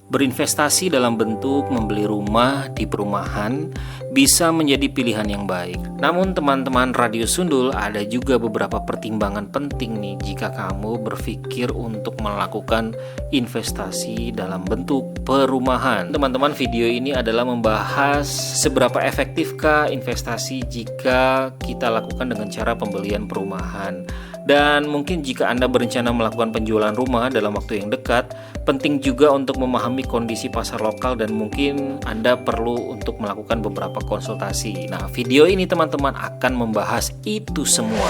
Berinvestasi dalam bentuk membeli rumah di perumahan bisa menjadi pilihan yang baik. Namun teman-teman Radio Sundul, ada juga beberapa pertimbangan penting nih jika kamu berpikir untuk melakukan investasi dalam bentuk perumahan. Teman-teman, video ini adalah membahas seberapa efektifkah investasi jika kita lakukan dengan cara pembelian perumahan. Dan mungkin jika Anda berencana melakukan penjualan rumah dalam waktu yang dekat, penting juga untuk memahami kondisi pasar lokal dan mungkin Anda perlu untuk melakukan beberapa konsultasi. Nah, video ini teman-teman akan membahas itu semua.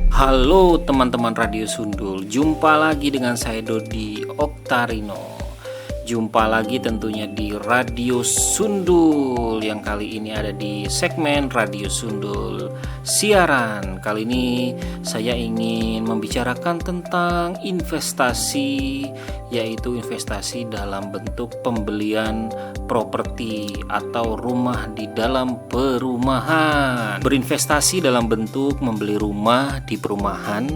Halo teman-teman Radio Sundul, jumpa lagi dengan saya Dodi Oktarino. Jumpa lagi tentunya di Radio Sundul yang kali ini ada di segmen Radio Sundul Siaran. Kali ini saya ingin membicarakan tentang investasi, yaitu investasi dalam bentuk pembelian properti atau rumah di dalam perumahan. Berinvestasi dalam bentuk membeli rumah di perumahan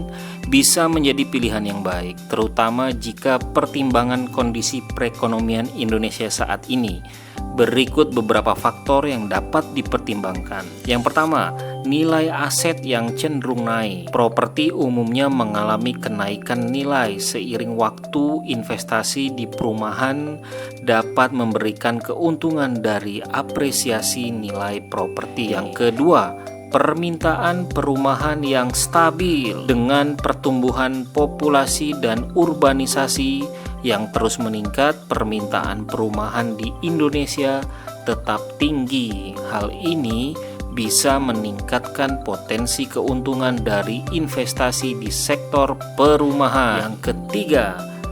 bisa menjadi pilihan yang baik, terutama jika pertimbangan kondisi perekonomian Indonesia saat ini. Berikut beberapa faktor yang dapat dipertimbangkan. Yang pertama, nilai aset yang cenderung naik. Properti umumnya mengalami kenaikan nilai seiring waktu. Investasi di perumahan dapat memberikan keuntungan dari apresiasi nilai properti. Yang kedua, permintaan perumahan yang stabil. Dengan pertumbuhan populasi dan urbanisasi yang terus meningkat, permintaan perumahan di Indonesia tetap tinggi. Hal ini bisa meningkatkan potensi keuntungan dari investasi di sektor perumahan. Yang ketiga,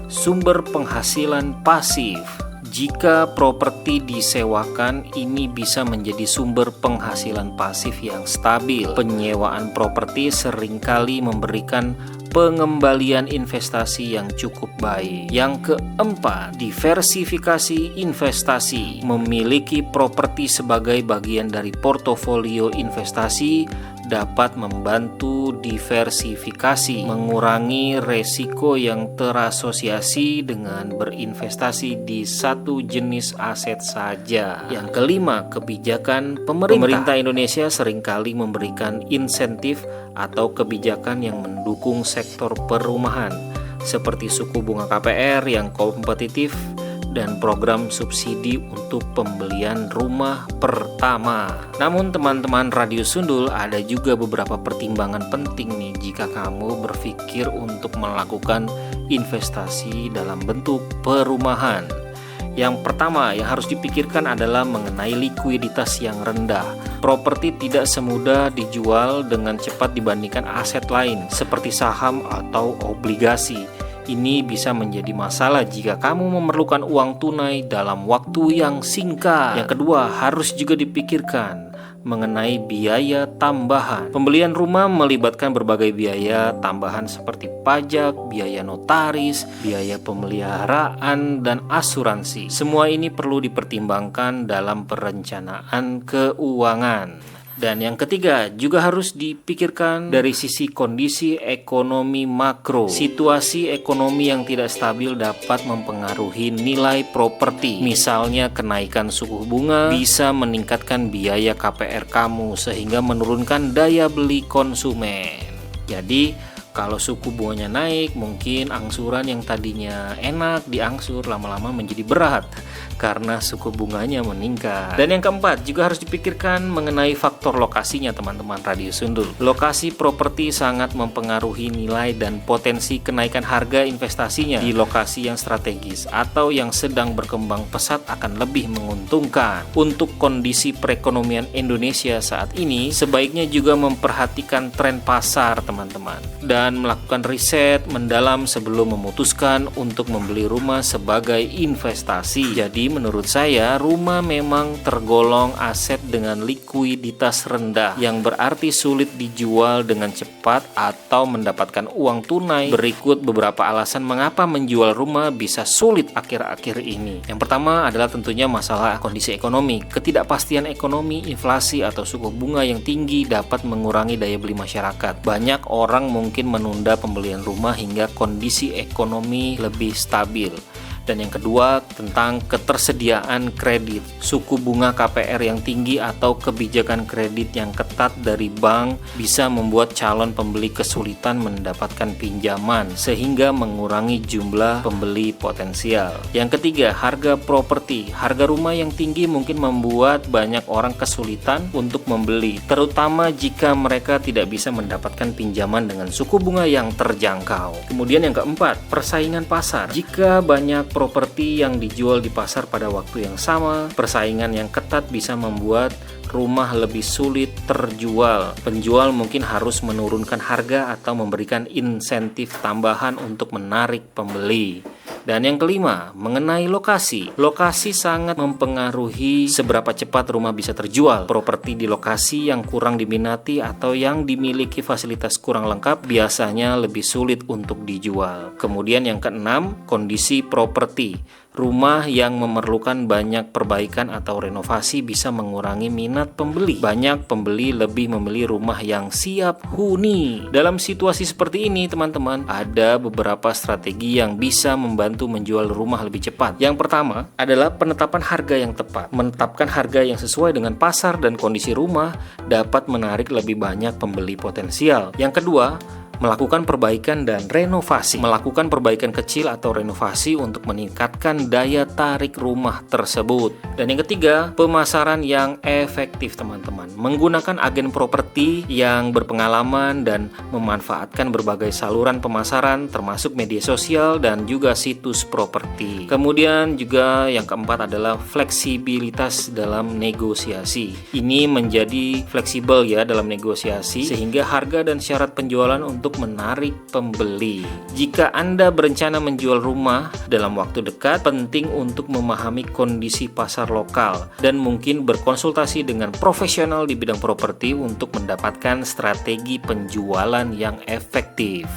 sumber penghasilan pasif. Jika properti disewakan, ini bisa menjadi sumber penghasilan pasif yang stabil. Penyewaan properti seringkali memberikan pengembalian investasi yang cukup baik. Yang keempat, diversifikasi investasi. Memiliki properti sebagai bagian dari portofolio investasi dapat membantu diversifikasi, mengurangi resiko yang terasosiasi dengan berinvestasi di satu jenis aset saja. Yang kelima, kebijakan pemerintah Indonesia seringkali memberikan insentif atau kebijakan yang mendukung sektor perumahan, seperti suku bunga KPR yang kompetitif dan program subsidi untuk pembelian rumah pertama. Namun teman-teman Radio Sundul, ada juga beberapa pertimbangan penting nih jika kamu berpikir untuk melakukan investasi dalam bentuk perumahan. Yang pertama yang harus dipikirkan adalah mengenai likuiditas yang rendah. Properti tidak semudah dijual dengan cepat dibandingkan aset lain seperti saham atau obligasi. Ini bisa menjadi masalah jika kamu memerlukan uang tunai dalam waktu yang singkat. Yang kedua, harus juga dipikirkan mengenai biaya tambahan. Pembelian rumah melibatkan berbagai biaya tambahan seperti pajak, biaya notaris, biaya pemeliharaan, dan asuransi. Semua ini perlu dipertimbangkan dalam perencanaan keuangan. Dan yang ketiga, juga harus dipikirkan dari sisi kondisi ekonomi makro. Situasi ekonomi yang tidak stabil dapat mempengaruhi nilai properti. Misalnya, kenaikan suku bunga bisa meningkatkan biaya KPR kamu sehingga menurunkan daya beli konsumen. Jadi, kalau suku bunganya naik, mungkin angsuran yang tadinya enak diangsur lama-lama menjadi berat karena suku bunganya meningkat. Dan yang keempat, juga harus dipikirkan mengenai faktor lokasinya teman-teman Radio Sundul. Lokasi properti sangat mempengaruhi nilai dan potensi kenaikan harga investasinya. Di lokasi yang strategis atau yang sedang berkembang pesat akan lebih menguntungkan. Untuk kondisi perekonomian Indonesia saat ini, sebaiknya juga memperhatikan tren pasar teman-teman, dan melakukan riset mendalam sebelum memutuskan untuk membeli rumah sebagai investasi. Jadi menurut saya, rumah memang tergolong aset dengan likuiditas rendah, yang berarti sulit dijual dengan cepat atau mendapatkan uang tunai. Berikut beberapa alasan mengapa menjual rumah bisa sulit akhir-akhir ini. Yang pertama adalah tentunya masalah kondisi ekonomi. Ketidakpastian ekonomi, inflasi atau suku bunga yang tinggi dapat mengurangi daya beli masyarakat. Banyak orang mungkin menunda pembelian rumah hingga kondisi ekonomi lebih stabil. Dan yang kedua, tentang ketersediaan kredit. Suku bunga KPR yang tinggi atau kebijakan kredit yang ketat dari bank bisa membuat calon pembeli kesulitan mendapatkan pinjaman sehingga mengurangi jumlah pembeli potensial. Yang ketiga, harga properti. Harga rumah yang tinggi mungkin membuat banyak orang kesulitan untuk membeli, terutama jika mereka tidak bisa mendapatkan pinjaman dengan suku bunga yang terjangkau. Kemudian yang keempat, persaingan pasar. Jika banyak properti yang dijual di pasar pada waktu yang sama, persaingan yang ketat bisa membuat rumah lebih sulit terjual. Penjual mungkin harus menurunkan harga atau memberikan insentif tambahan untuk menarik pembeli. Dan yang kelima, mengenai lokasi. Lokasi sangat mempengaruhi seberapa cepat rumah bisa terjual. Properti di lokasi yang kurang diminati atau yang dimiliki fasilitas kurang lengkap biasanya lebih sulit untuk dijual. Kemudian yang keenam, kondisi properti. Rumah yang memerlukan banyak perbaikan atau renovasi bisa mengurangi minat pembeli. Banyak pembeli lebih memilih rumah yang siap huni. Dalam situasi seperti ini, teman-teman, ada beberapa strategi yang bisa membantu menjual rumah lebih cepat. Yang pertama adalah penetapan harga yang tepat. Menetapkan harga yang sesuai dengan pasar dan kondisi rumah dapat menarik lebih banyak pembeli potensial. Yang kedua, melakukan perbaikan dan renovasi. Melakukan perbaikan kecil atau renovasi untuk meningkatkan daya tarik rumah tersebut. Dan yang ketiga, pemasaran yang efektif, teman-teman. Menggunakan agen properti yang berpengalaman dan memanfaatkan berbagai saluran pemasaran termasuk media sosial dan juga situs properti. Kemudian juga yang keempat adalah fleksibilitas dalam negosiasi. Ini menjadi fleksibel ya dalam negosiasi sehingga harga dan syarat penjualan untuk menarik pembeli. Jika Anda berencana menjual rumah dalam waktu dekat, penting untuk memahami kondisi pasar lokal dan mungkin berkonsultasi dengan profesional di bidang properti untuk mendapatkan strategi penjualan yang efektif.